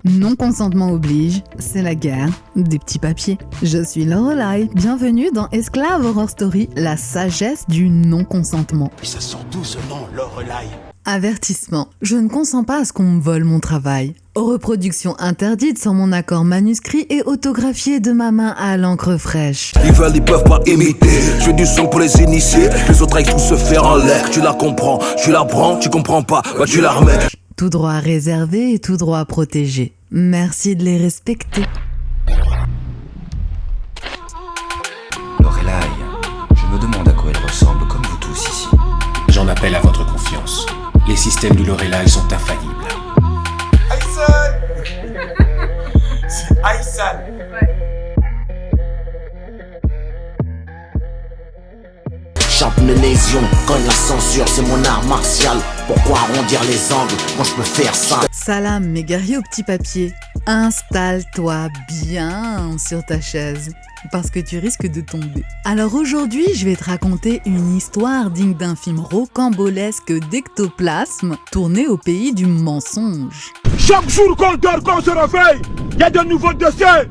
Non-consentement oblige, c'est la guerre des petits papiers. Je suis Lorelai, bienvenue dans Esclave Horror Story, la sagesse du non-consentement. Et ça sort d'où ce nom, Lorelai ? Avertissement, je ne consens pas à ce qu'on me vole mon travail. Reproduction interdite sans mon accord manuscrit et autographié de ma main à l'encre fraîche. Ils veulent, ils peuvent pas imiter. Je fais du son pour les initier. Les autres aillent tout se faire en l'air. Tu la comprends, tu la prends, tu comprends pas, bah tu la remets. Tout droit réservé et tout droit protégé. Merci de les respecter. Lorelai, je me demande à quoi elle ressemble comme vous tous ici. J'en appelle à votre confiance. Les systèmes du Lorelai sont infaillibles. Aïssan. Champ de lésion, cogne la censure, c'est mon art martial. Pourquoi arrondir les angles quand je peux faire ça? Salam mes guerriers au petit papier. Installe-toi bien sur ta chaise, parce que tu risques de tomber. Alors aujourd'hui, je vais te raconter une histoire digne d'un film rocambolesque d'ectoplasme tourné au pays du mensonge. Chaque jour qu'on dort, qu'on se réveille, il y a de nouveaux dossiers.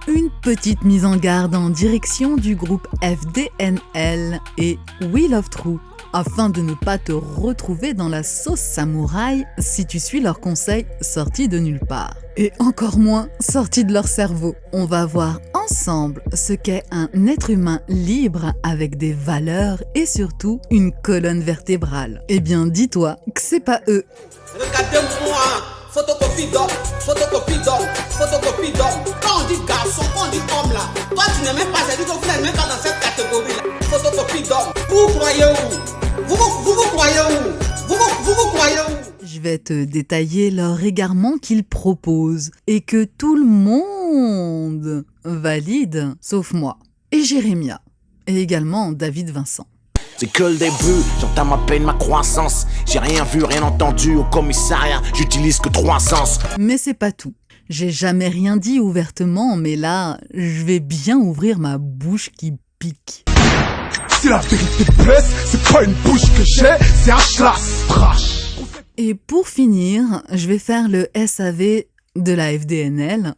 Une petite mise en garde en direction du groupe FDNL et Wheel of True, afin de ne pas te retrouver dans la sauce samouraï si tu suis leurs conseils sortis de nulle part. Et encore moins sortis de leur cerveau. On va voir ensemble ce qu'est un être humain libre avec des valeurs et surtout une colonne vertébrale. Eh bien, dis-toi que c'est pas eux. Regardez-moi, photocopie d'homme, photocopie d'homme, photocopie d'homme. Quand on dit garçon, quand on dit homme là, toi tu n'es même pas, c'est-à-dire que vous n'êtes même pas dans cette catégorie là. Photocopie d'homme. Vous croyez où? Vous croyez où? Vous croyez où? Je vais te détailler leur égarement qu'ils proposent et que tout le monde valide, sauf moi et Jérémia, et également David Vincent. C'est que le début, j'entame à peine ma croissance. J'ai rien vu, rien entendu au commissariat, j'utilise que 3 sens. Mais c'est pas tout. J'ai jamais rien dit ouvertement, mais là, je vais bien ouvrir ma bouche qui pique. Si la vérité blesse, c'est pas une bouche que j'ai, c'est un schlass. Et pour finir, je vais faire le SAV de la FDNL.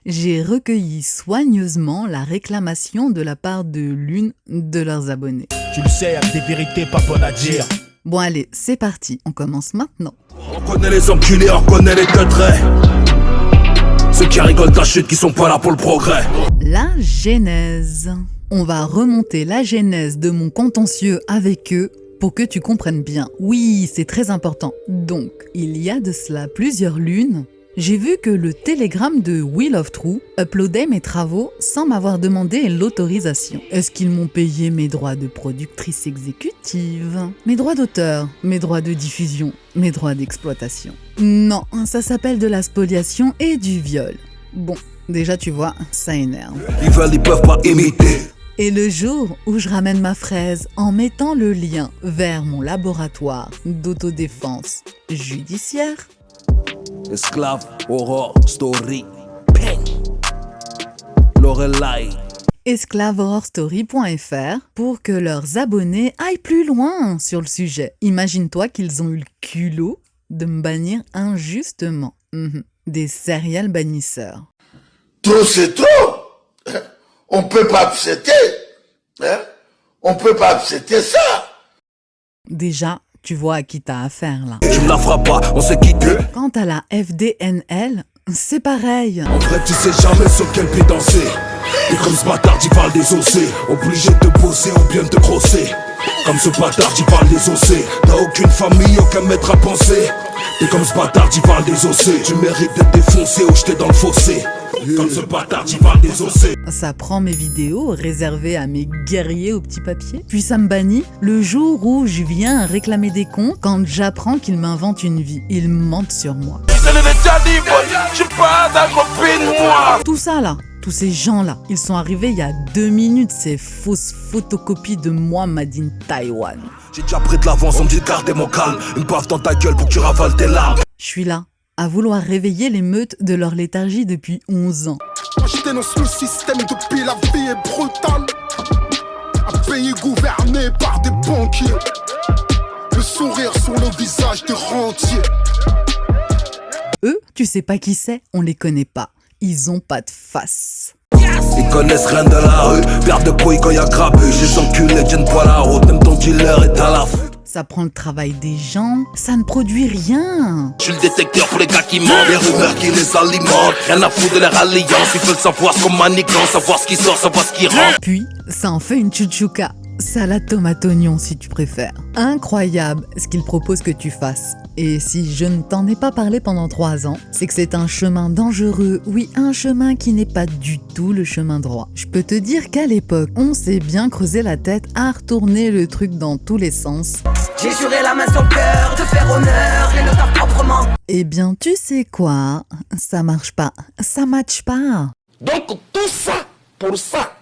J'ai recueilli soigneusement la réclamation de la part de l'une de leurs abonnés. Tu le sais, y a des vérités pas bonnes à dire. Bon allez, c'est parti, on commence maintenant. On connaît les enculés, on connaît les teutrés. Ceux qui rigolent de la chute, qui sont pas là pour le progrès. La genèse. On va remonter la genèse de mon contentieux avec eux pour que tu comprennes bien. Oui, c'est très important. Donc, il y a de cela plusieurs lunes, j'ai vu que le télégramme de Wheel of True uploadait mes travaux sans m'avoir demandé l'autorisation. Est-ce qu'ils m'ont payé mes droits de productrice exécutive, mes droits d'auteur, mes droits de diffusion, mes droits d'exploitation? Non, ça s'appelle de la spoliation et du viol. Bon, déjà tu vois, ça énerve. Ils veulent, ils peuvent pas imiter. Et le jour où je ramène ma fraise en mettant le lien vers mon laboratoire d'autodéfense judiciaire, Esclave Horror Story. Ping. Lorelai. esclavehorrorstory.fr pour que leurs abonnés aillent plus loin sur le sujet. Imagine-toi qu'ils ont eu le culot de me bannir injustement. Des serial bannisseurs. Trop c'est trop. On peut pas accepter. On peut pas accepter ça. Déjà, tu vois à qui t'as affaire là. Tu me la feras pas, on sait qui t'es. Quant à la FDNL, c'est pareil. En vrai, tu sais jamais sur quel pied danser. Et comme ce bâtard, j'y parle des ossés. Obligé de te bosser ou bien de te grosser. Comme ce bâtard, j'y parle des ossés. T'as aucune famille, aucun maître à penser. Et comme ce bâtard, j'y parle des ossés. Tu mérites d'être défoncé ou jeté dans le fossé. Comme ce bâtard, j'y parle des ossés. Ça prend mes vidéos réservées à mes guerriers au petit papier, puis ça me bannit le jour où je viens réclamer des comptes quand j'apprends qu'ils m'inventent une vie. Ils mentent sur moi. Tout ça là, tous ces gens-là, ils sont arrivés il y a 2 minutes, ces fausses photocopies de moi made in Taïwan. J'ai déjà pris de l'avance, on me dit de garder mon calme. Une baffe dans ta gueule pour que tu ravales tes larmes. Je suis là, à vouloir réveiller les meutes de leur léthargie depuis 11 ans. Je dénonce le système depuis la vie est brutale. Un pays gouverné par des banquiers. Le sourire sur le visage des rentiers. Eux, tu sais pas qui c'est, on les connaît pas. Ils ont pas de face. Ils connaissent rien de la rue, perdent de couilles quand y'a grabuge. Les enculés tiennent pas la route, même ton dealer est à la fuite. Ça prend le travail des gens, ça ne produit rien. Je suis le détecteur pour les gars qui mentent, les rumeurs qui les alimentent. Rien à foutre de leur alliance, ils veulent savoir ce qu'on manigance, savoir ce qui sort, savoir ce qui rentre. Puis, ça en fait une chouchouka. Salade tomate oignon si tu préfères. Incroyable ce qu'ils proposent que tu fasses. Et si je ne t'en ai pas parlé pendant 3 ans, c'est que c'est un chemin dangereux, oui, un chemin qui n'est pas du tout le chemin droit. Je peux te dire qu'à l'époque, on s'est bien creusé la tête à retourner le truc dans tous les sens. J'ai juré la main sur le cœur de faire honneur et le faire proprement. Eh bien, tu sais quoi? Ça marche pas, ça matche pas. Donc tout ça pour ça.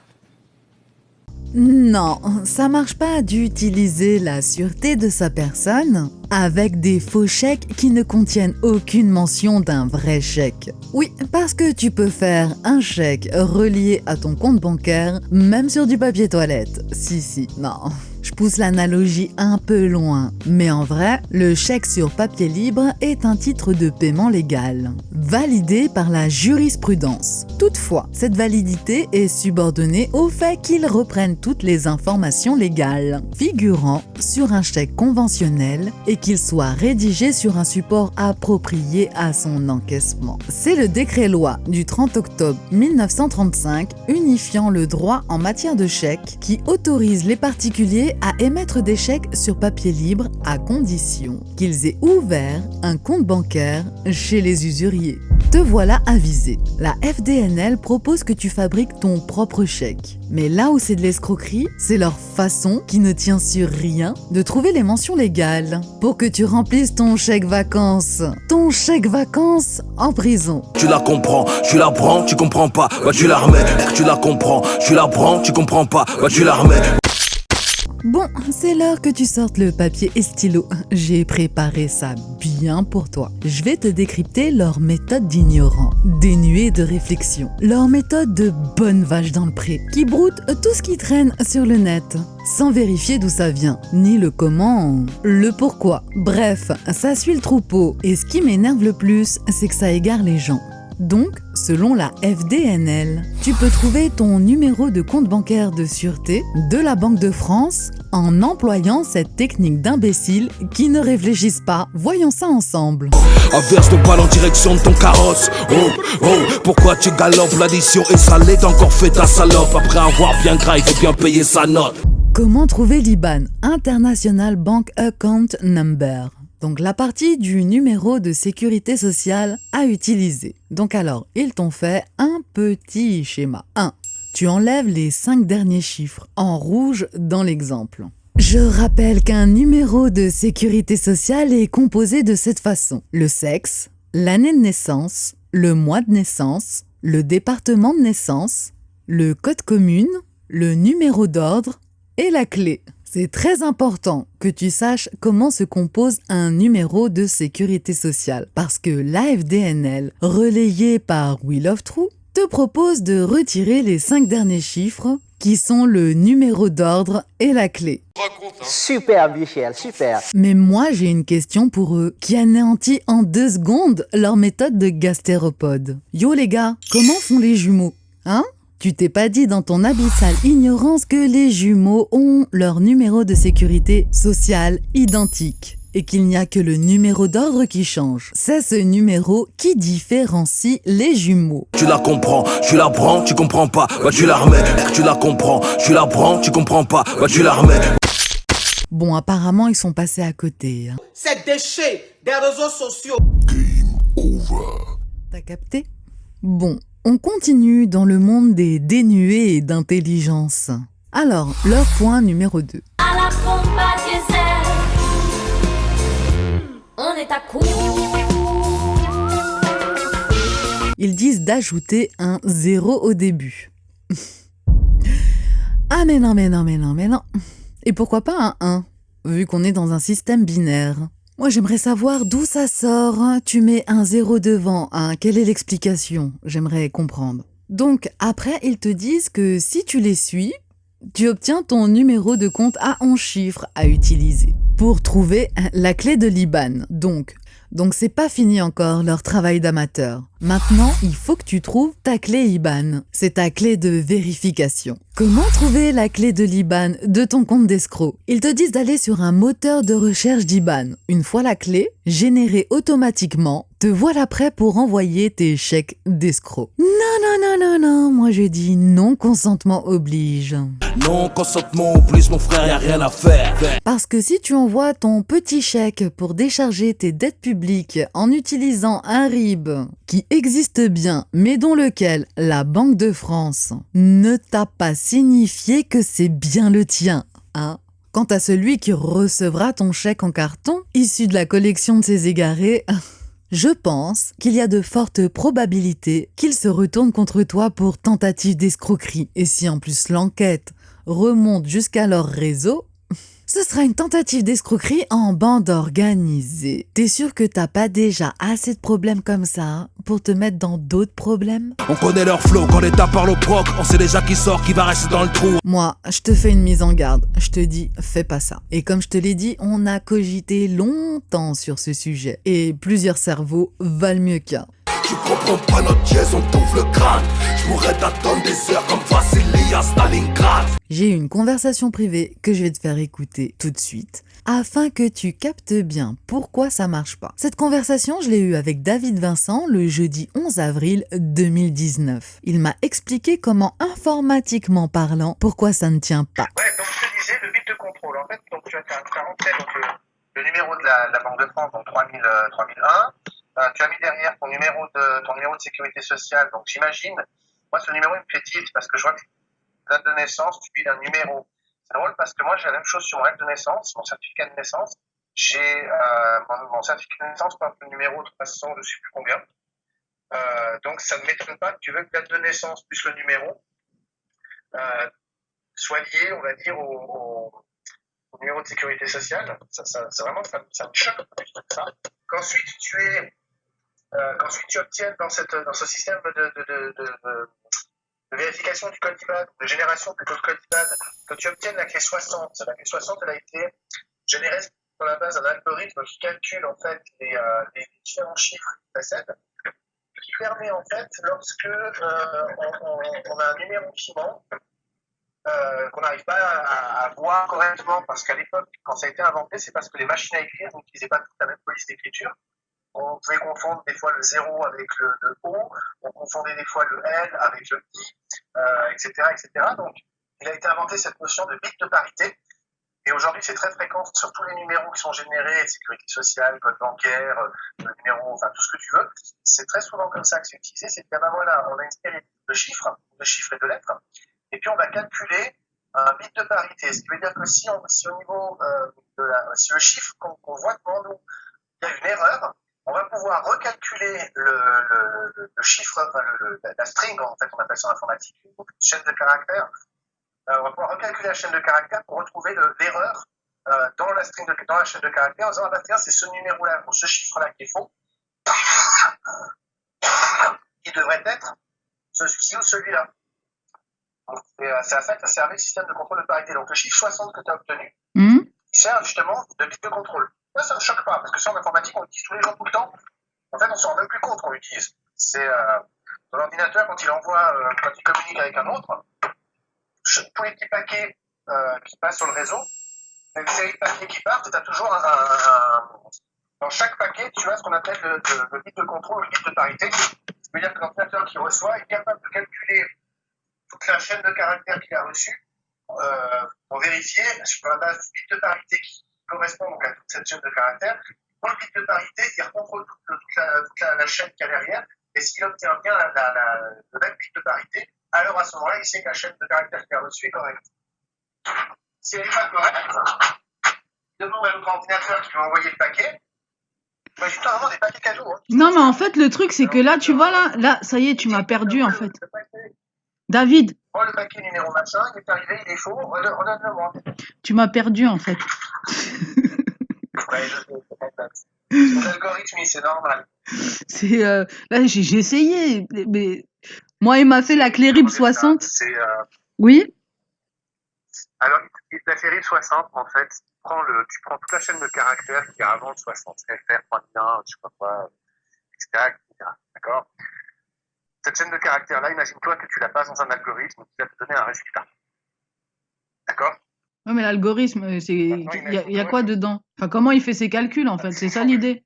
Non, ça marche pas d'utiliser la sûreté de sa personne avec des faux chèques qui ne contiennent aucune mention d'un vrai chèque. Oui, parce que tu peux faire un chèque relié à ton compte bancaire, même sur du papier toilette. Si, non. Je pousse l'analogie un peu loin, mais en vrai, le chèque sur papier libre est un titre de paiement légal, validé par la jurisprudence. Toutefois, cette validité est subordonnée au fait qu'il reprenne toutes les informations légales figurant sur un chèque conventionnel et qu'il soit rédigé sur un support approprié à son encaissement. C'est le décret-loi du 30 octobre 1935 unifiant le droit en matière de chèques qui autorise les particuliers à émettre des chèques sur papier libre à condition qu'ils aient ouvert un compte bancaire chez les usuriers. Te voilà avisé. La FDNL propose que tu fabriques ton propre chèque. Mais là où c'est de l'escroquerie, c'est leur façon, qui ne tient sur rien, de trouver les mentions légales pour que tu remplisses ton chèque vacances. Ton chèque vacances en prison. Tu la comprends, tu la prends, tu comprends pas, bah tu la remets. Tu la comprends, tu la prends, tu comprends pas, bah tu la remets. Bon, c'est l'heure que tu sortes le papier et stylo. J'ai préparé ça bien pour toi. Je vais te décrypter leur méthode d'ignorant, dénuée de réflexion. Leur méthode de bonne vache dans le pré, qui broute tout ce qui traîne sur le net, sans vérifier d'où ça vient, ni le comment, le pourquoi. Bref, ça suit le troupeau. Et ce qui m'énerve le plus, c'est que ça égare les gens. Donc, selon la FDNL, tu peux trouver ton numéro de compte bancaire de sûreté de la Banque de France en employant cette technique d'imbéciles qui ne réfléchissent pas. Voyons ça ensemble. Averse ton balle en direction de ton carrosse. Oh, pourquoi tu galopes? L'addition est salée, t'as encore fait ta salope. Après avoir bien gras, il faut bien payer sa note. Comment trouver l'IBAN? International Bank Account Number. Donc la partie du numéro de sécurité sociale à utiliser. Donc alors, ils t'ont fait un petit schéma. 1. Tu enlèves les 5 derniers chiffres en rouge dans l'exemple. Je rappelle qu'un numéro de sécurité sociale est composé de cette façon. Le sexe, l'année de naissance, le mois de naissance, le département de naissance, le code commune, le numéro d'ordre et la clé. C'est très important que tu saches comment se compose un numéro de sécurité sociale parce que l'AFDNL, relayée par We Love True, te propose de retirer les 5 derniers chiffres qui sont le numéro d'ordre et la clé. Super, Michel, super. Mais moi, j'ai une question pour eux qui anéantit en 2 secondes leur méthode de gastéropode. Yo les gars, comment font les jumeaux? Hein? Tu t'es pas dit dans ton abyssale ignorance que les jumeaux ont leur numéro de sécurité sociale identique et qu'il n'y a que le numéro d'ordre qui change. C'est ce numéro qui différencie les jumeaux. Tu la comprends, tu la prends, tu comprends pas, bah tu la remets. Tu la comprends, tu la prends, tu comprends pas, bah tu la remets. Bon, apparemment, ils sont passés à côté. Hein. Ces déchets des réseaux sociaux. T'as capté? Bon. On continue dans le monde des dénués d'intelligence. Alors, leur point numéro 2. À la pompe à diesel, on est à court. Ils disent d'ajouter un 0 au début. Ah mais non. Et pourquoi pas un 1, vu qu'on est dans un système binaire? Moi, j'aimerais savoir d'où ça sort. Tu mets un 0 devant. Quelle est l'explication? J'aimerais comprendre. Donc, après, ils te disent que si tu les suis, tu obtiens ton numéro de compte à 11 chiffres à utiliser pour trouver la clé de l'IBAN. Donc, Donc c'est pas fini encore leur travail d'amateur. Maintenant, il faut que tu trouves ta clé IBAN. C'est ta clé de vérification. Comment trouver la clé de l'IBAN de ton compte d'escroc? Ils te disent d'aller sur un moteur de recherche d'IBAN. Une fois la clé générée automatiquement, te voilà prêt pour envoyer tes chèques d'escroc. Non, moi je dis non consentement oblige. Non consentement oblige, mon frère, y'a rien à faire. Parce que si tu envoies ton petit chèque pour décharger tes dettes publiques en utilisant un RIB qui existe bien, mais dont lequel la Banque de France ne t'a pas signifié que c'est bien le tien, hein? Quant à celui qui recevra ton chèque en carton, issu de la collection de ses égarés, je pense qu'il y a de fortes probabilités qu'il se retourne contre toi pour tentative d'escroquerie. Et si en plus l'enquête remonte jusqu'à leur réseau, ce sera une tentative d'escroquerie en bande organisée. T'es sûr que t'as pas déjà assez de problèmes comme ça pour te mettre dans d'autres problèmes? On connaît leur flow, quand l'État parle au proc, on sait déjà qui sort, qui va rester dans le trou. Moi, je te fais une mise en garde. Je te dis, fais pas ça. Et comme je te l'ai dit, on a cogité longtemps sur ce sujet. Et plusieurs cerveaux valent mieux qu'un. Tu comprends pas notre dièse, on t'ouvre le crâne. Je pourrais t'attendre des heures comme Vassili à Stalingrad. J'ai eu une conversation privée que je vais te faire écouter tout de suite, afin que tu captes bien pourquoi ça marche pas. Cette conversation, je l'ai eue avec David Vincent le jeudi 11 avril 2019. Il m'a expliqué comment, informatiquement parlant, pourquoi ça ne tient pas. Ouais, donc je te disais, le bit de contrôle, en fait, donc tu as rentré donc, le numéro de la Banque de France, donc 3001. Tu as mis derrière ton numéro de sécurité sociale. Donc j'imagine, moi ce numéro il me fait tilt parce que je vois que date de naissance, tu piles un numéro. C'est drôle parce que moi j'ai la même chose sur mon acte de naissance, mon certificat de naissance. J'ai mon certificat de naissance porte le numéro 300, je ne sais plus combien. Donc ça ne m'étonne pas que tu veux que date de naissance plus le numéro soit lié, on va dire, au numéro de sécurité sociale. Ça vraiment, ça me choque ça. Qu'ensuite tu obtiennes dans ce système de vérification du code IBAN, de génération plutôt de code IBAN, que tu obtiennes la clé 60. La clé 60, elle a été générée sur la base d'un algorithme qui calcule en fait les différents chiffres qui précèdent, qui permet en fait, lorsque on a un numéro qui manque, qu'on n'arrive pas à voir correctement, parce qu'à l'époque, quand ça a été inventé, c'est parce que les machines à écrire n'utilisaient pas toute la même police d'écriture. On pouvait confondre des fois le 0 avec le O, on confondait des fois le L avec le I, etc. Donc, il a été inventé cette notion de bit de parité. Et aujourd'hui, c'est très fréquent sur tous les numéros qui sont générés, sécurité sociale, code bancaire, numéro, enfin tout ce que tu veux. C'est très souvent comme ça que c'est utilisé. C'est que ben voilà, on a une série de chiffres et de lettres. Et puis on va calculer un bit de parité, ce qui veut dire que si au niveau si le chiffre qu'on voit devant nous, il y a une erreur, on va pouvoir recalculer le chiffre, la string, en fait on appelle ça en informatique, une chaîne de caractères. On va pouvoir recalculer la chaîne de caractères pour retrouver l'erreur dans la chaîne de caractères en disant, ah bah tiens, c'est ce numéro-là, ou ce chiffre-là qui est faux, qui devrait être celui-ci ou celui-là. Ça a servi le système de contrôle de parité. Donc le chiffre 60 que tu as obtenu, il sert justement de bit de contrôle. Ça ne choque pas, parce que ça en informatique, on l'utilise tous les jours, tout le temps. En fait, on ne se rend même plus compte qu'on l'utilise. C'est dans l'ordinateur, quand il communique avec un autre, tous les petits paquets qui passent sur le réseau, une série de paquets qui partent, et tu as toujours dans chaque paquet, tu as ce qu'on appelle le bit de contrôle, le bit de parité. Ça veut dire que l'ordinateur qui reçoit est capable de calculer toute la chaîne de caractères qu'il a reçue pour vérifier sur la base du bit de parité qui correspond donc à toute cette chaîne de caractères. Pour le bit de parité, il recontrôle toute la chaîne qu'il y a derrière, et s'il obtient bien le même bit de parité, alors à ce moment-là, il sait que la chaîne de caractères qu'il a reçue est correcte. Si elle n'est pas correcte, il demande à l'autre ordinateur qui lui a envoyé le paquet. Imagine vraiment des paquets cadeaux. Hein. Non, mais en fait, le truc, c'est que là, tu vois, là, ça y est, tu m'as perdu, en fait. David. Oh, le paquet numéro machin, il est arrivé, il est faux, redonne-le-moi. Tu m'as perdu, en fait. Ouais, je sais. L'algorithme, c'est normal. Là, j'ai essayé, mais moi, il m'a fait la clé RIB 60. Oui. Alors, la série 60, en fait, tu prends toute la chaîne de caractères qui est avant le 60, FR, 3001, je sais pas quoi, etc., etc. D'accord? Cette chaîne de caractères-là, imagine-toi que tu la passes dans un algorithme qui va te donner un résultat. D'accord? Ouais, mais l'algorithme, il y a quoi dedans? Enfin, comment il fait ses calculs, en fait? C'est ça l'idée.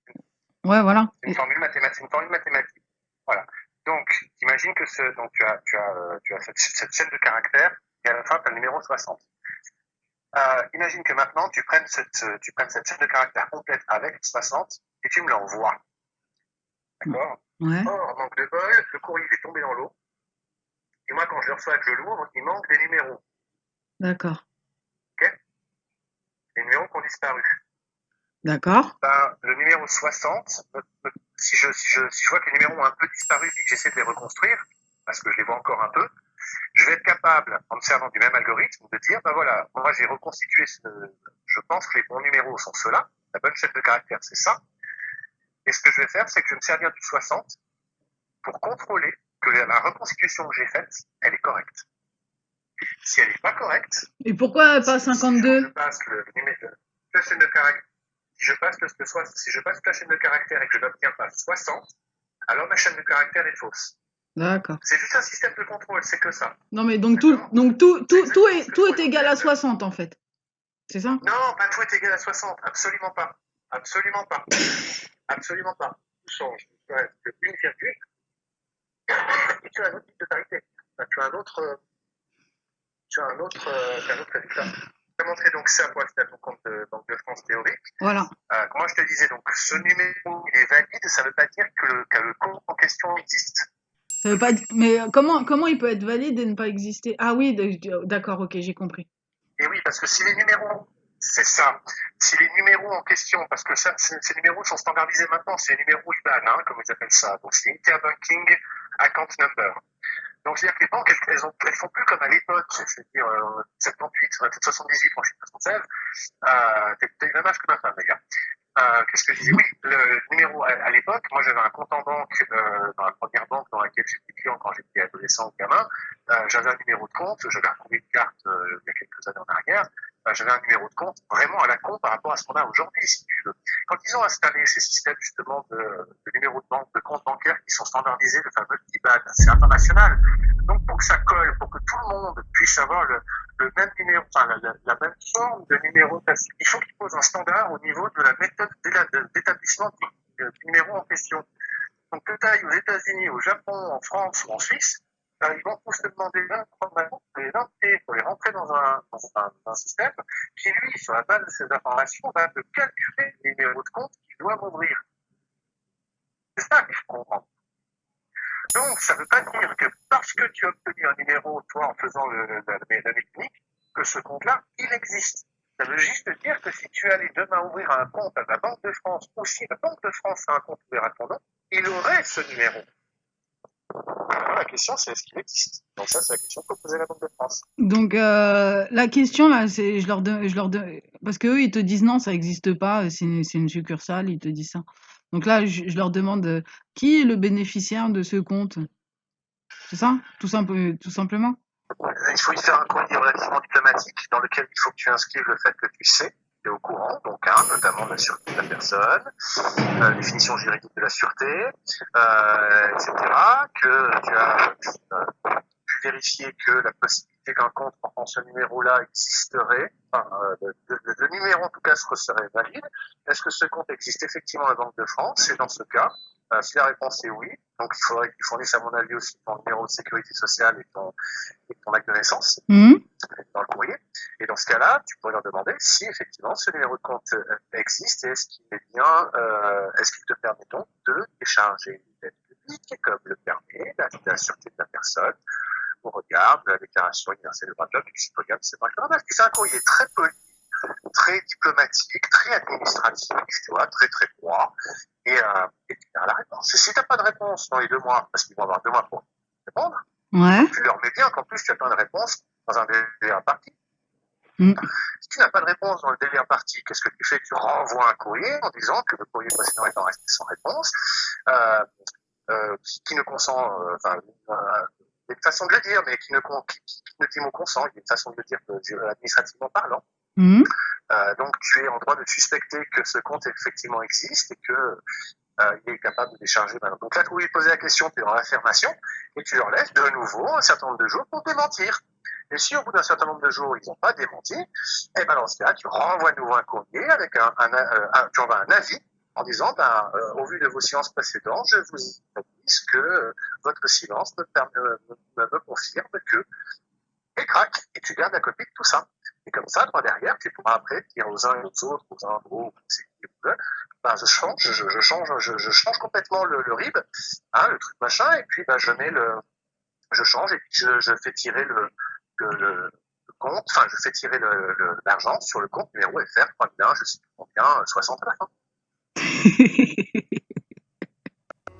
Ouais, voilà. C'est une formule mathématique. Voilà. Donc, imagine que tu as cette chaîne de caractères et à la fin, tu as le numéro 60. Imagine que maintenant, tu prennes cette chaîne de caractères complète avec 60 et tu me l'envoies. D'accord? Ouais. Or, manque de bol, le courrier est tombé dans l'eau. Et moi, quand je le reçois et que je l'ouvre, il manque des numéros. D'accord. Ok? Les numéros qui ont disparu. D'accord. Le numéro 60, si je vois que les numéros ont un peu disparu et que j'essaie de les reconstruire, parce que je les vois encore un peu, je vais être capable, en me servant du même algorithme, de dire, voilà, moi j'ai reconstitué je pense que les bons numéros sont ceux-là, la bonne chaîne de caractères c'est ça, et ce que je vais faire, c'est que je vais me servir du 60 pour contrôler que la reconstitution que j'ai faite, elle est correcte. Si elle n'est pas correcte... Et pourquoi pas 52? Si je passe la chaîne de caractères, si je passe la chaîne de caractères et que je n'obtiens pas 60, alors ma chaîne de caractères est fausse. D'accord. C'est juste un système de contrôle, c'est que ça. Non, mais donc tout est égal à 60, en fait. C'est ça? Non, pas tout est égal à 60. Absolument pas. Absolument pas. Absolument pas. Tout change. Tu as une virgule et tu as un autre type de parité. Tu as un autre résultat. Je vais montrer donc ça pour accéder à ton compte de Banque de France théorique. Voilà. Comment je te disais, donc ce numéro il est valide, ça ne veut pas dire que le compte en question existe. Ça veut pas dire... Mais comment il peut être valide et ne pas exister? Ah oui, d'accord, ok, j'ai compris. Et oui, parce que si les numéros, c'est ça, si les numéros en question, parce que ces numéros sont standardisés maintenant, c'est les numéros IBAN, comme ils appellent ça, donc c'est Interbanking Account Number. Donc, c'est-à-dire que les banques, elles font plus comme à l'époque, c'est-à-dire 78, 78 en Chine française. T'as eu le même âge que ma femme, d'ailleurs. Qu'est-ce que je disais? Oui, le numéro à l'époque, moi j'avais un compte en banque dans la première banque dans laquelle j'étais client quand j'étais adolescent ou gamin. J'avais un numéro de compte, j'avais retrouvé une carte il y a quelques années en arrière. J'avais un numéro de compte vraiment à la con par rapport à ce qu'on a aujourd'hui, si tu veux. Quand ils ont installé ces systèmes justement de numéros de banque, de comptes bancaires qui sont standardisés, le fameux IBAN, c'est international. Donc pour que ça colle, pour que tout le monde puisse avoir le même numéro, enfin la même forme de numéro, il faut qu'ils posent un standard au niveau de la méthode d'établissement du numéro en question. Donc que tu ailles aux États-Unis, au Japon, en France ou en Suisse, ils vont tous te demander l'information pour les inviter, pour les rentrer dans un système qui, lui, sur la base de ces informations, va te calculer les numéros de compte qu'ils doivent ouvrir. C'est ça que je comprends. Donc, ça ne veut pas dire que parce que tu as obtenu un numéro, toi, en faisant la mécanique, que ce compte-là, il existe. Ça veut juste dire que si tu allais demain ouvrir un compte à la Banque de France, ou si la Banque de France a un compte ouvert à ton nom, il aurait ce numéro. Alors, la question, c'est est-ce qu'il existe? Donc ça, c'est la question que peut poser la Banque de France. Donc, la question, là, c'est, parce qu'eux, ils te disent non, ça n'existe pas, c'est une succursale, ils te disent ça. Donc là, je leur demande, qui est le bénéficiaire de ce compte? C'est ça? Tout simplement? Il faut y faire un courrier relativement diplomatique dans lequel il faut que tu inscrives le fait que tu sais, tu es au courant, donc notamment la sûreté de la personne, définition juridique de la sûreté, etc., que tu as pu vérifier que la possibilité qu'un compte portant ce numéro-là existerait, le numéro en tout cas serait valide. Est-ce que ce compte existe effectivement à la Banque de France? Et dans ce cas, si la réponse est oui, donc il faudrait que tu fournisses à mon avis aussi ton numéro de sécurité sociale et ton acte de naissance dans le courrier. Et dans ce cas-là, tu pourrais leur demander si effectivement ce numéro de compte existe et est-ce qu'il te permet donc de décharger une dette publique comme le permet la sûreté de la personne au regard de la déclaration universelle des droits de l'homme et du citoyen de ces droits. C'est un courrier très poli, très diplomatique, très administratif, tu vois, très très droit, et tu as la réponse. Et si tu n'as pas de réponse dans les 2 mois, parce qu'ils vont avoir 2 mois pour répondre, tu leur mets bien qu'en plus tu n'as pas de réponse dans un délai imparti. Si tu n'as pas de réponse dans le délai imparti, qu'est-ce que tu fais? Tu renvoies un courrier en disant que le courrier précédent étant resté sans réponse, qui ne consent, y a une façon de le dire, mais qui ne dit mon consent. Il y a une façon de le dire administrativement parlant. Donc, tu es en droit de suspecter que ce compte effectivement existe et que il est capable de décharger. Donc là, tu lui poser la question, tu es dans l'affirmation et tu leur laisses de nouveau un certain nombre de jours pour démentir. Et si au bout d'un certain nombre de jours, ils n'ont pas démenti, eh ben dans ce cas, tu renvoies de nouveau un courrier avec tu envoies un avis en disant, au vu de vos silences précédents, je vous dis que votre silence me confirme que et crac, et tu gardes la copie de tout ça. Et comme ça, toi derrière, tu pourras après dire aux uns et aux autres, aux uns aux je change complètement le RIB, le truc machin, et puis je change et puis je fais tirer le compte, enfin je fais tirer l'argent sur le compte numéro FR 3001, je sais plus combien, 60 à la fin.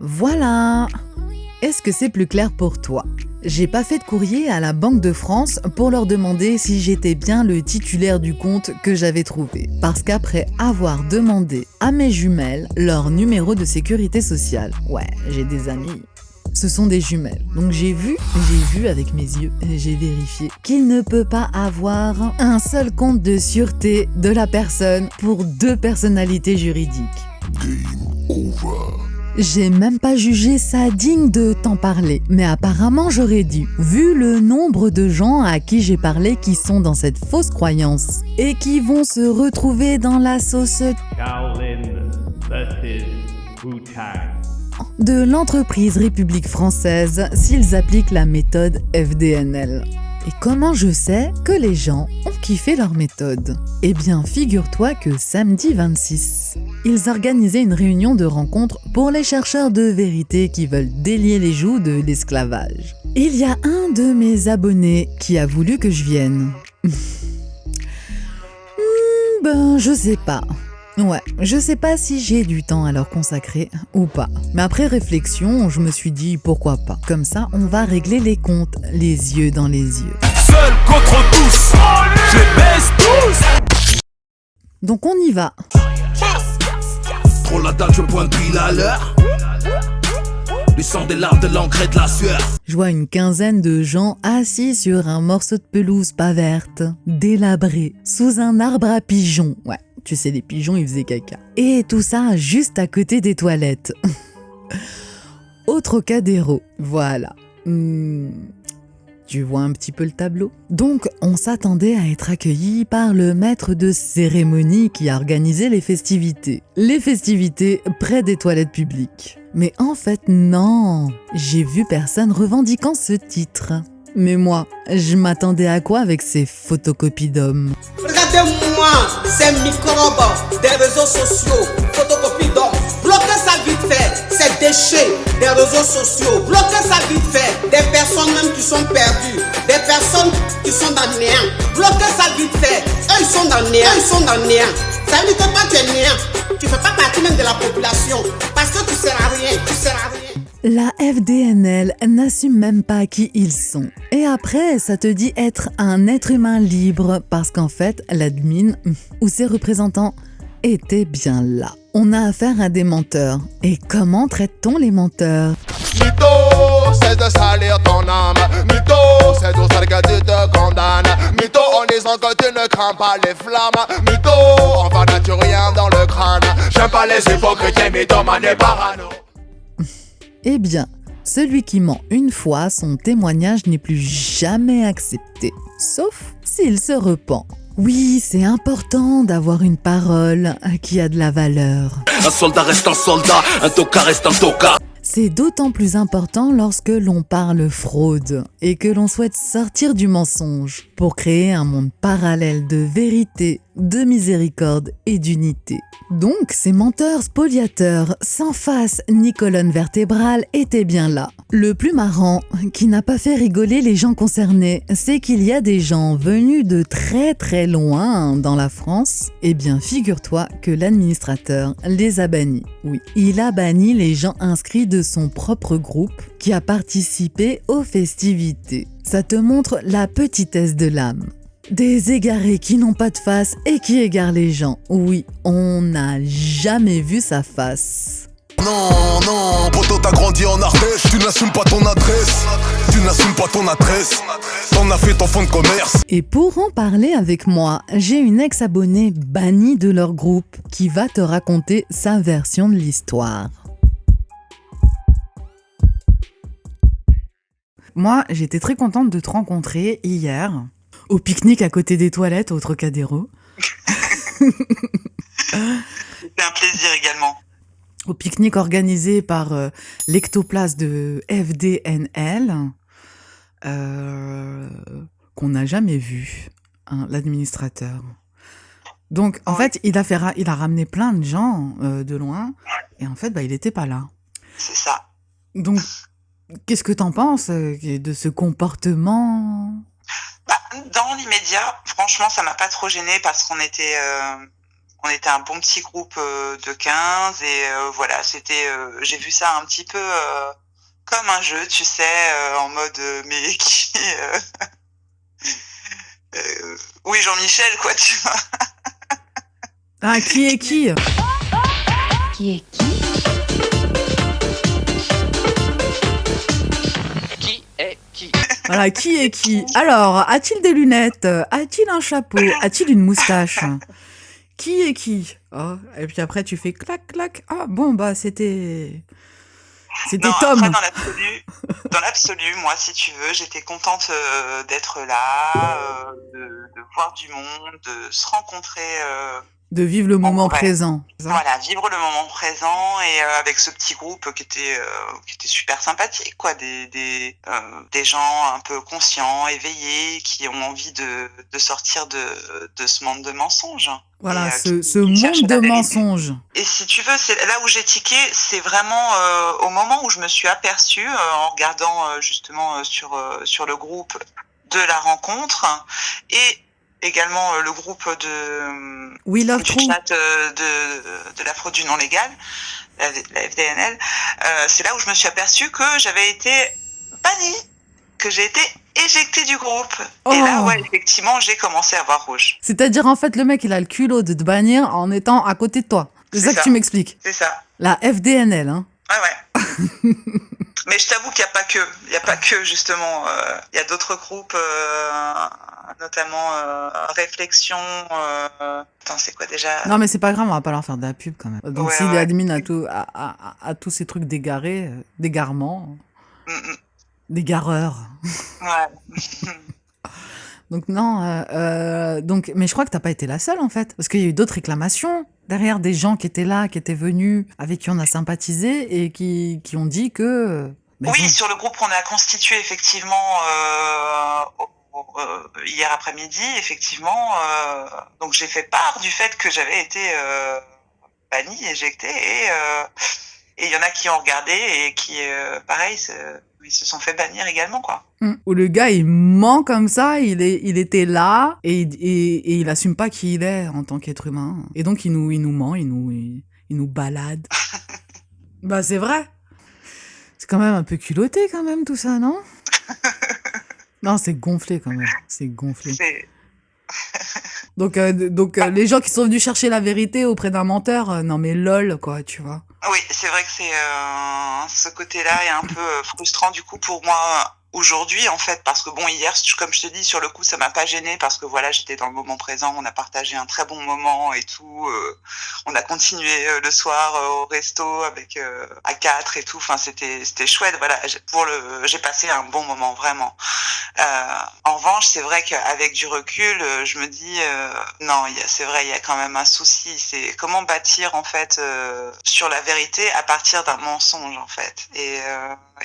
Voilà. Est-ce que c'est plus clair pour toi? J'ai pas fait de courrier à la Banque de France pour leur demander si j'étais bien le titulaire du compte que j'avais trouvé. Parce qu'après avoir demandé à mes jumelles leur numéro de sécurité sociale, ouais, j'ai des amis, ce sont des jumelles. Donc j'ai vu avec mes yeux, j'ai vérifié qu'il ne peut pas avoir un seul compte de sûreté de la personne pour 2 personnalités juridiques. Game over. J'ai même pas jugé ça digne de t'en parler, mais apparemment j'aurais dû, vu le nombre de gens à qui j'ai parlé qui sont dans cette fausse croyance et qui vont se retrouver dans la sauce de l'entreprise République française s'ils appliquent la méthode FDNL. Et comment je sais que les gens ont kiffé leur méthode? Eh bien, figure-toi que samedi 26, ils organisaient une réunion de rencontre pour les chercheurs de vérité qui veulent délier les jougs de l'esclavage. Il y a un de mes abonnés qui a voulu que je vienne. Je sais pas. Ouais, je sais pas si j'ai du temps à leur consacrer ou pas. Mais après réflexion, je me suis dit pourquoi pas. Comme ça, on va régler les comptes, les yeux dans les yeux. Seul contre tous, je baisse tous. Donc on y va. Trop la dalle, je pointe pile à l'heure. Du sang, des larmes, de l'encre et de la sueur. Je vois une quinzaine de gens assis sur un morceau de pelouse pas verte, délabré, sous un arbre à pigeons. Ouais. Tu sais, les pigeons, ils faisaient caca. Et tout ça juste à côté des toilettes. Au Trocadéro, voilà. Tu vois un petit peu le tableau? Donc, on s'attendait à être accueillis par le maître de cérémonie qui a organisé les festivités. Les festivités près des toilettes publiques. Mais en fait, non. J'ai vu personne revendiquant ce titre. Mais moi, je m'attendais à quoi avec ces photocopies d'hommes? Regardez-moi ces microbes des réseaux sociaux, photocopies d'hommes. Bloquez ça vite fait, ces déchets des réseaux sociaux. Bloquez ça vite fait, des personnes même qui sont perdues, des personnes qui sont dans le néant. Bloquez ça vite fait, eux ils sont dans le néant, Ça veut dire que toi tu es néant, tu fais pas partie même de la population, parce que tu sers à rien, La FDNL n'assume même pas qui ils sont. Et après, ça te dit être un être humain libre parce qu'en fait, l'admin ou ses représentants étaient bien là. On a affaire à des menteurs. Et comment traite-t-on les menteurs? Mytho, c'est de salir ton âme. Mytho, c'est pour ça que tu te condamnes. Mytho, en disant que tu ne crains pas les flammes. Mytho, enfin n'as-tu rien dans le crâne. J'aime pas les hypocrites, mythomanes et parano. Eh bien, celui qui ment une fois, son témoignage n'est plus jamais accepté. Sauf s'il se repent. Oui, c'est important d'avoir une parole qui a de la valeur. Un soldat reste un soldat, un tocard reste un tocard. C'est d'autant plus important lorsque l'on parle fraude et que l'on souhaite sortir du mensonge pour créer un monde parallèle de vérité, de miséricorde et d'unité. Donc, ces menteurs spoliateurs, sans face ni colonne vertébrale, étaient bien là. Le plus marrant, qui n'a pas fait rigoler les gens concernés, c'est qu'il y a des gens venus de très très loin dans la France. Eh bien, figure-toi que l'administrateur les a bannis. Oui, il a banni les gens inscrits de son propre groupe qui a participé aux festivités. Ça te montre la petitesse de l'âme. Des égarés qui n'ont pas de face et qui égarent les gens. Oui, on n'a jamais vu sa face. Non, non, poto t'as grandi en Ardèche. Tu n'assumes pas ton adresse. Tu n'assumes pas ton adresse. T'en as fait ton fonds de commerce. Et pour en parler avec moi, j'ai une ex-abonnée bannie de leur groupe qui va te raconter sa version de l'histoire. Moi, j'étais très contente de te rencontrer hier, au pique-nique à côté des toilettes au Trocadéro. C'était un plaisir également. Au pique-nique organisé par l'Ectoplasme de FDNL, qu'on n'a jamais vu, hein, l'administrateur. Donc, en fait, il a ramené plein de gens de loin, et en fait, il n'était pas là. C'est ça. Donc, qu'est-ce que t'en penses de ce comportement ? Dans l'immédiat, franchement, ça m'a pas trop gêné parce qu'on était un bon petit groupe de 15 et voilà, j'ai vu ça un petit peu comme un jeu, tu sais, en mode mais qui oui, Jean-Michel, quoi, tu vois. Ah, qui est qui ? Qui est qui ? Voilà, qui est qui ? Alors, a-t-il des lunettes ? A-t-il un chapeau ? A-t-il une moustache ? Qui est qui ? Oh, et puis après, tu fais clac, clac. Ah, bon, c'était non, Tom. Après, dans l'absolu, moi, si tu veux, j'étais contente d'être là, de voir du monde, de se rencontrer. De vivre le moment présent. Voilà, vivre le moment présent et avec ce petit groupe qui était super sympathique, quoi, des gens un peu conscients, éveillés, qui ont envie de sortir de ce monde de mensonges. Voilà, ce monde de mensonges. Et si tu veux, c'est là où j'ai tiqué, c'est vraiment au moment où je me suis aperçue, en regardant justement sur le groupe de la rencontre, et également le groupe du chat de la fraude du non légal, la FDNL, c'est là où je me suis aperçue que j'avais été bannie, que j'ai été éjectée du groupe. Oh. Et là, ouais, effectivement, j'ai commencé à voir rouge. C'est-à-dire, en fait, le mec, il a le culot de te bannir en étant à côté de toi. C'est ça que tu m'expliques. C'est ça. La FDNL, hein. Ouais. Mais je t'avoue qu'il n'y a pas que justement, il y a d'autres groupes, notamment Réflexion. Attends, c'est quoi déjà ? Non, mais c'est pas grave, on va pas leur faire de la pub quand même. Donc, ouais, s'il est admin à tous ces trucs d'égarés, d'égarements, d'égareurs. Ouais. Donc non, mais je crois que t'as pas été la seule en fait, parce qu'il y a eu d'autres réclamations derrière, des gens qui étaient là, qui étaient venus, avec qui on a sympathisé et qui ont dit que... oui, sur le groupe qu'on a constitué effectivement hier après-midi, effectivement, donc j'ai fait part du fait que j'avais été bannie, éjectée, et il y en a qui ont regardé et qui, pareil, ils se sont fait bannir également, quoi. Où le gars, il ment comme ça, il était là, et il assume pas qui il est en tant qu'être humain. Et donc, il nous ment, il nous balade. Bah, c'est vrai. C'est quand même un peu culotté, quand même, tout ça, non ? Non, c'est gonflé, quand même. C'est gonflé. Donc, les gens qui sont venus chercher la vérité auprès d'un menteur, non mais lol, quoi, tu vois. Oui, c'est vrai que ce côté-là est un peu frustrant, du coup, pour moi, aujourd'hui, en fait, parce que bon, hier, comme je te dis, sur le coup, ça m'a pas gêné parce que voilà, j'étais dans le moment présent, on a partagé un très bon moment et tout, on a continué le soir au resto avec à 4 et tout, enfin c'était chouette, voilà, j'ai passé un bon moment vraiment. En revanche, c'est vrai qu'avec du recul, je me dis non, c'est vrai, il y a quand même un souci, c'est comment bâtir en fait sur la vérité à partir d'un mensonge en fait.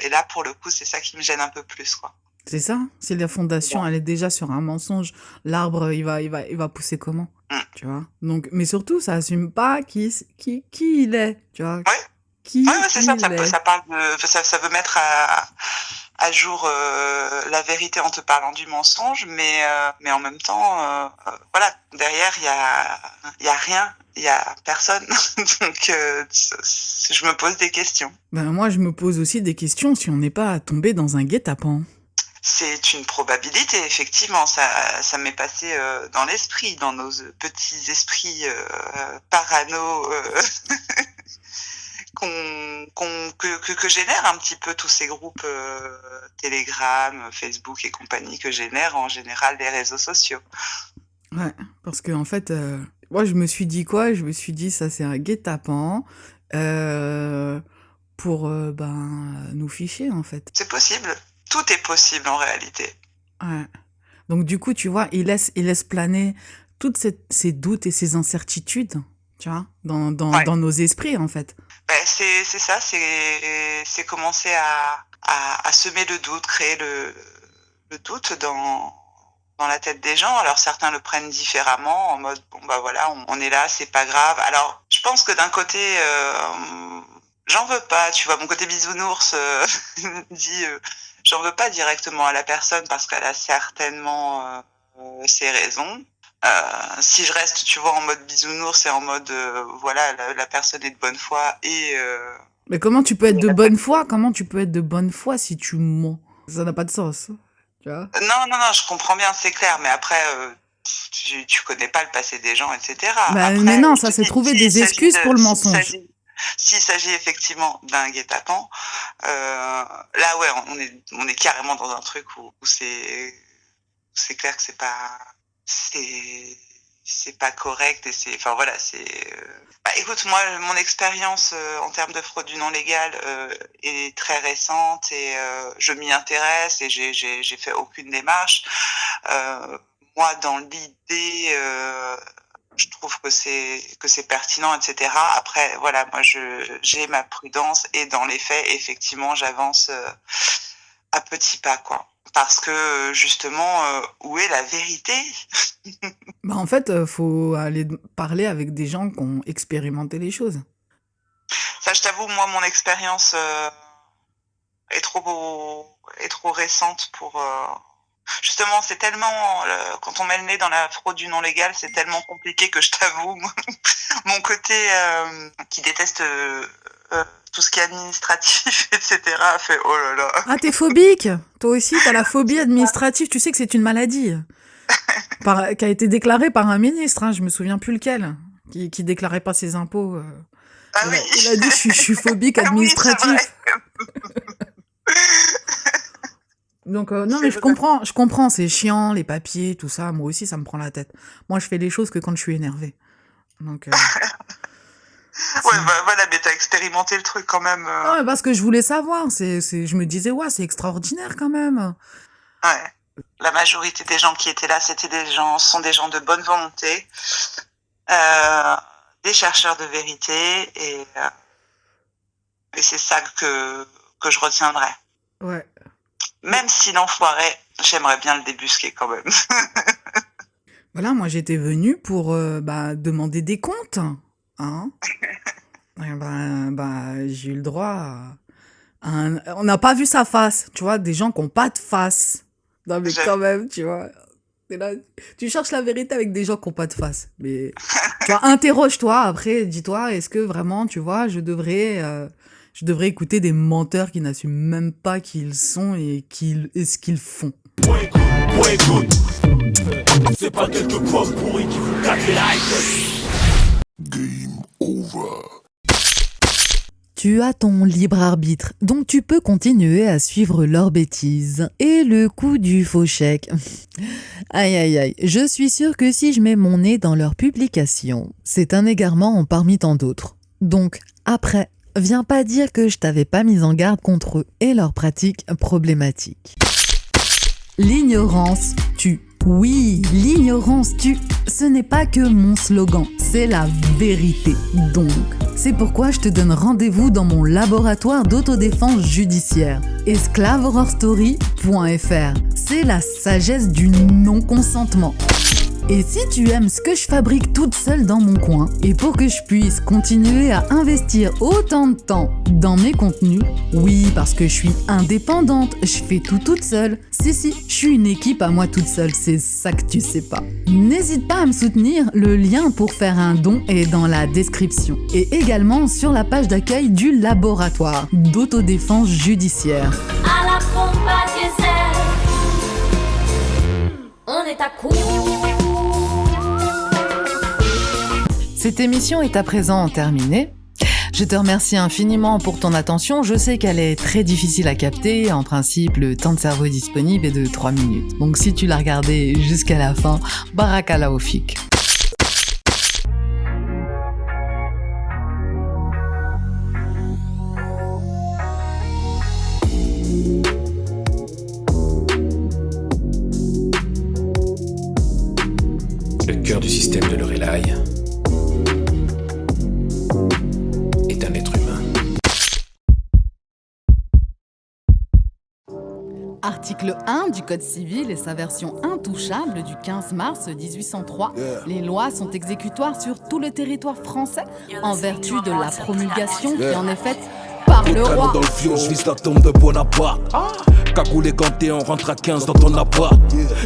Et là, pour le coup, c'est ça qui me gêne un peu plus, quoi. C'est ça. Si la fondation, elle est déjà sur un mensonge, l'arbre, il va pousser comment ? Tu vois ? Donc, mais surtout, ça assume pas qui il est, tu vois ? Ouais, c'est ça. Ça parle ça veut mettre à jour la vérité en te parlant du mensonge, mais en même temps, voilà, derrière, il y a rien. Il y a personne, donc je me pose des questions. Ben moi, je me pose aussi des questions si on n'est pas tombé dans un guet-apens. C'est une probabilité, effectivement. Ça m'est passé dans l'esprit, dans nos petits esprits parano que génèrent un petit peu tous ces groupes Telegram, Facebook et compagnie que génèrent en général les réseaux sociaux. Ouais, parce que en fait, moi je me suis dit quoi? Je me suis dit ça c'est un guet-apens pour nous ficher en fait. C'est possible, tout est possible en réalité. Ouais. Donc du coup, tu vois, il laisse planer toutes ces doutes et ces incertitudes, tu vois, dans nos esprits en fait. C'est ça, c'est commencer à semer le doute, créer le doute dans la tête des gens. Alors certains le prennent différemment, en mode bon bah voilà, on est là, c'est pas grave. Alors je pense que d'un côté, j'en veux pas, tu vois, mon côté bisounours dit j'en veux pas directement à la personne parce qu'elle a certainement ses raisons. Si je reste, tu vois, en mode bisounours et en mode voilà, la personne est de bonne foi et mais comment tu peux être de bonne foi? Comment tu peux être de bonne foi si tu mens? Ça n'a pas de sens. Tu vois? Non, je comprends bien, c'est clair, mais après, tu connais pas le passé des gens, etc. Bah, après, mais non, ça c'est trouver des excuses pour le mensonge. S'il s'agit effectivement d'un guet-apens, là ouais, on est carrément dans un truc où c'est clair que c'est pas correct et enfin voilà, écoute, moi mon expérience en termes de fraude du non légal est très récente et je m'y intéresse et j'ai fait aucune démarche. Moi dans l'idée je trouve que c'est pertinent, etc. Après voilà, moi j'ai ma prudence et dans les faits effectivement j'avance à petits pas quoi. Parce que justement, où est la vérité? Bah en fait, faut aller parler avec des gens qui ont expérimenté les choses. Ça, je t'avoue, moi, mon expérience est trop récente pour. Justement, c'est tellement quand on met le nez dans la fraude du non légal, c'est tellement compliqué que je t'avoue, mon côté qui déteste. Tout ce qui est administratif, etc. fait oh là là. Ah, t'es phobique? Toi aussi, t'as la phobie administrative. Tu sais que c'est une maladie qui a été déclarée par un ministre, hein, je me souviens plus lequel, qui déclarait pas ses impôts. Ah oui. Il a dit je suis phobique administratif. Oui, donc non mais je comprends, c'est chiant, les papiers, tout ça. Moi aussi, ça me prend la tête. Moi, je fais les choses que quand je suis énervée. Donc. Ouais, voilà, mais t'as expérimenté le truc quand même. Ouais, parce que je voulais savoir. Je me disais, ouais, c'est extraordinaire quand même. Ouais. La majorité des gens qui étaient là, sont des gens de bonne volonté, des chercheurs de vérité, et c'est ça que je retiendrai. Ouais. Même si l'enfoiré, j'aimerais bien le débusquer quand même. Voilà, moi j'étais venue pour demander des comptes. Hein? J'ai eu le droit on n'a pas vu sa face, tu vois, des gens qui n'ont pas de face. Non mais quand même, tu vois, là, tu cherches la vérité avec des gens qui n'ont pas de face. Mais tu vois, interroge-toi après, dis-toi, est-ce que vraiment, tu vois, je devrais écouter des menteurs qui n'assument même pas qui ils sont et ce qu'ils font. Écoute, c'est pas quelques pommes pourries qui vous cassent les likes. Game over. Tu as ton libre arbitre, donc tu peux continuer à suivre leurs bêtises. Et le coup du faux chèque. Aïe aïe aïe, je suis sûre que si je mets mon nez dans leurs publications, c'est un égarement parmi tant d'autres. Donc, après, viens pas dire que je t'avais pas mis en garde contre eux et leurs pratiques problématiques. L'ignorance tue. Oui, l'ignorance tue. Ce n'est pas que mon slogan, c'est la vérité. Donc, c'est pourquoi je te donne rendez-vous dans mon laboratoire d'autodéfense judiciaire. esclavehorrorstory.fr. C'est la sagesse du non-consentement. Et si tu aimes ce que je fabrique toute seule dans mon coin, et pour que je puisse continuer à investir autant de temps dans mes contenus, oui, parce que je suis indépendante, je fais tout toute seule. Si, je suis une équipe à moi toute seule, c'est ça que tu sais pas. N'hésite pas à me soutenir, le lien pour faire un don est dans la description. Et également sur la page d'accueil du laboratoire d'autodéfense judiciaire. À la pompe à diesel, on est à court. Cette émission est à présent terminée. Je te remercie infiniment pour ton attention. Je sais qu'elle est très difficile à capter. En principe, le temps de cerveau disponible est de 3 minutes. Donc si tu l'as regardé jusqu'à la fin, Barakallah au fik. Le cœur du système de Lorelai est un être humain. Article 1 du Code civil et sa version intouchable du 15 mars 1803. Les lois sont exécutoires sur tout le territoire français en vertu de la promulgation qui en est faite par le roi. Dans le fion, je vise la tombe de Bonaparte. Cagoulé ganté, on rentre à 15 dans ton appart.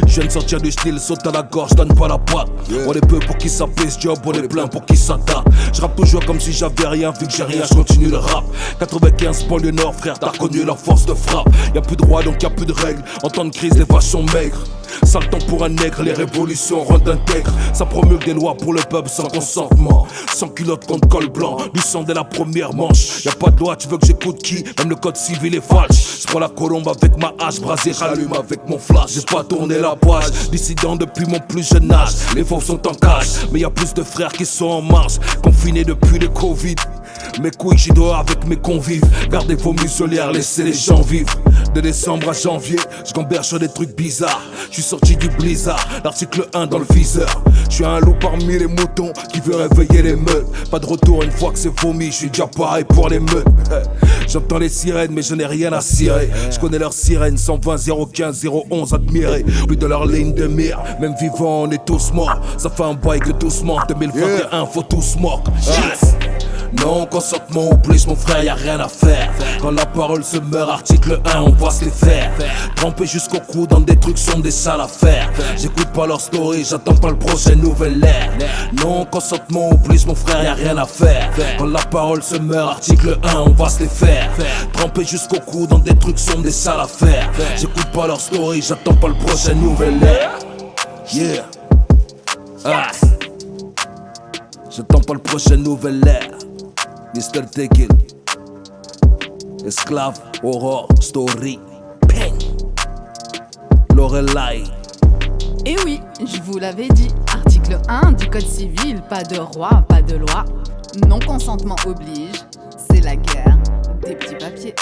Je viens de sortir du style, saute à la gorge, donne pas la patte. On est peu pour qui ça pèse job, on est plein pour qui ça tape. Je rappe toujours comme si j'avais rien, vu que j'ai rien, je continue le rap. 95 banlieue nord, frère, t'as reconnu leur force de frappe. Y'a plus de droit donc y'a plus de règles. En temps de crise, les vaches sont maigres. Sale temps pour un nègre, les révolutions rendent intègre. Ça promulgue des lois pour le peuple sans consentement. Sans culotte contre col blanc, du sang dès la première manche. Y'a pas de loi, tu veux que j'écoute qui? Même le code civil est falche. Je prends la colombe avec ma hache, brasée, j'allume avec mon flash. J'ai pas tourné la page, dissident depuis mon plus jeune âge. Les faux sont en cage, mais y'a plus de frères qui sont en marche. Confinés depuis le Covid. Mes couilles, j'y dehors avec mes convives. Gardez vos muselières, laissez les gens vivre. De décembre à janvier, je gamberge sur des trucs bizarres. Je suis sorti du blizzard, l'article 1 dans le viseur. Je suis un loup parmi les moutons qui veut réveiller les meutes. Pas de retour une fois que c'est vomi, je suis déjà pareil pour les meutes. J'entends les sirènes mais je n'ai rien à cirer. Je connais leurs sirènes, 120, 015, 011 admirés. Plus de leur ligne de mire, même vivant on est tous morts. Ça fait un bail que tous mentent, 2021 faut tous moque. Yes. Non, consentement oblige mon frère, y'a rien à faire. Quand la parole se meurt, article 1, on va se les faire. Trempé jusqu'au cou dans des trucs sont des sales affaires. J'écoute pas leur story, j'attends pas le prochain nouvel ère. Non, consentement oblige mon frère, y'a rien à faire. Quand la parole se meurt, article 1, on va se les faire. Trempé jusqu'au cou dans des trucs sont des sales affaires. J'écoute pas leur story, j'attends pas le prochain nouvel ère. Yeah. Ah. J'attends pas le prochain nouvel ère. Mr. Tekel, Esclave, Horror, Story, Peng, Lorelai. Et oui, je vous l'avais dit, article 1 du Code civil, pas de roi, pas de loi. Non-consentement oblige, c'est la guerre des petits papiers.